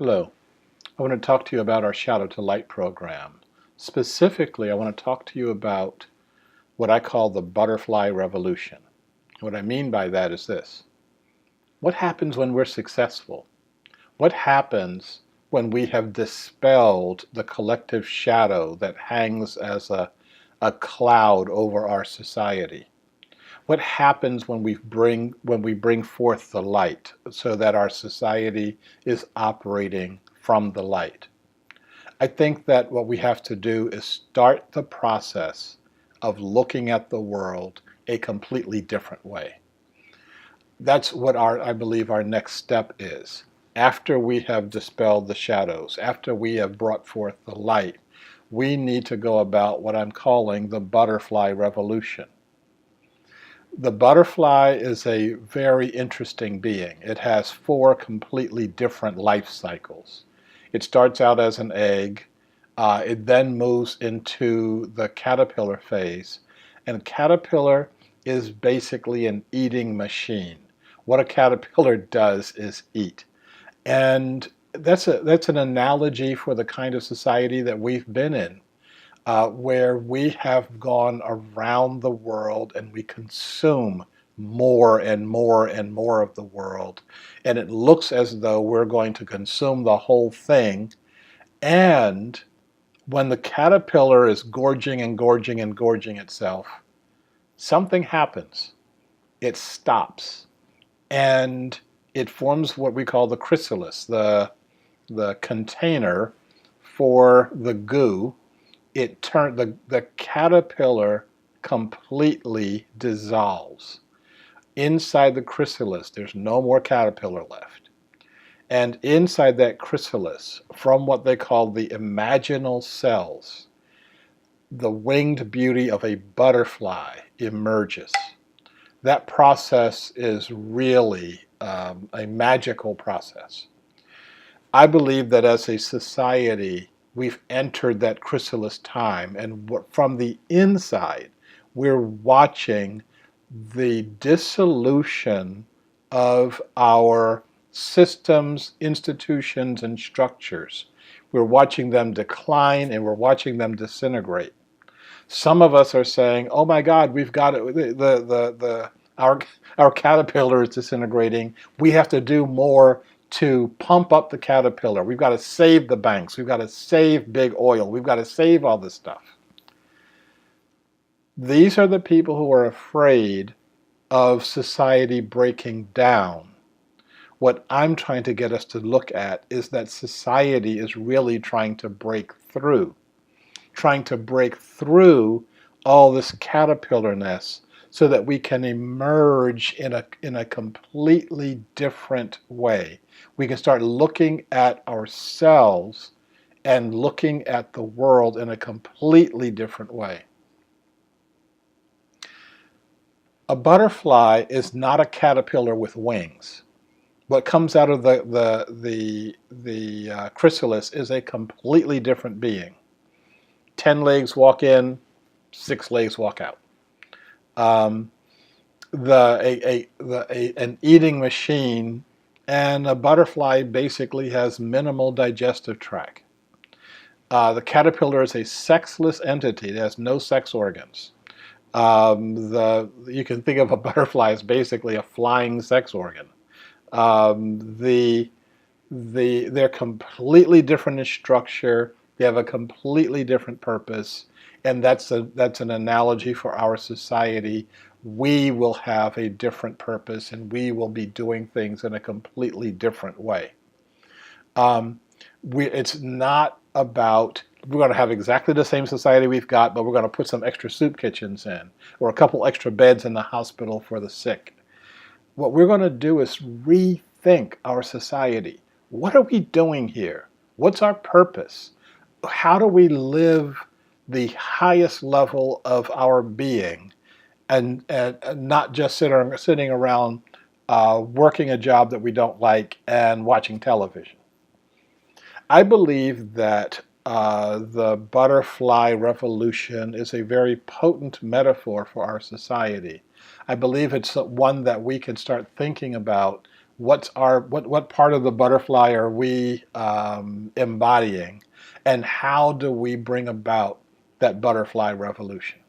Hello. I want to talk to you about our Shadow to Light program. Specifically, I want to talk to you about what I call the butterfly revolution. What I mean by that is this. What happens when we're successful? What happens when we have dispelled the collective shadow that hangs as a cloud over our society? What happens when we bring forth the light so that our society is operating from the light? I think that what we have to do is start the process of looking at the world a completely different way. That's what I believe our next step is. After we have dispelled the shadows, after we have brought forth the light, we need to go about what I'm calling the butterfly revolution. The butterfly is a very interesting being. It has 4 completely different life cycles. It starts out as an egg. It then moves into the caterpillar phase. And caterpillar is basically an eating machine. What a caterpillar does is eat. And that's an analogy for the kind of society that we've been in. Where we have gone around the world and we consume more and more and more of the world. And it looks as though we're going to consume the whole thing. And when the caterpillar is gorging and gorging and gorging itself, something happens. It stops. And it forms what we call the chrysalis, the container for the goo. The caterpillar completely dissolves. Inside the chrysalis, there's no more caterpillar left. And inside that chrysalis, from what they call the imaginal cells, the winged beauty of a butterfly emerges. That process is really a magical process. I believe that as a society, we've entered that chrysalis time, and from the inside, we're watching the dissolution of our systems, institutions, and structures. We're watching them decline, and we're watching them disintegrate. Some of us are saying, "Oh my God, we've got it. Our caterpillar is disintegrating. We have to do more to pump up the caterpillar. We've got to save the banks. We've got to save big oil. We've got to save all this stuff." These are the people who are afraid of society breaking down. What I'm trying to get us to look at is that society is really trying to break through all this caterpillarness so that we can emerge in a completely different way. We can start looking at ourselves and looking at the world in a completely different way. A butterfly is not a caterpillar with wings. What comes out of the chrysalis is a completely different being. 10 legs walk in, 6 legs walk out. An eating machine and a butterfly basically has minimal digestive tract. The caterpillar is a sexless entity. It has no sex organs. You can think of a butterfly as basically a flying sex organ. They're completely different in structure. They have a completely different purpose. And that's an analogy for our society. We will have a different purpose, and we will be doing things in a completely different way. It's not about, we're going to have exactly the same society we've got, but we're going to put some extra soup kitchens in, or a couple extra beds in the hospital for the sick. What we're going to do is rethink our society. What are we doing here? What's our purpose? How do we live the highest level of our being and not just sitting around working a job that we don't like and watching television? I believe that the butterfly revolution is a very potent metaphor for our society. I believe it's one that we can start thinking about what part of the butterfly are we embodying, and how do we bring about that butterfly revolution?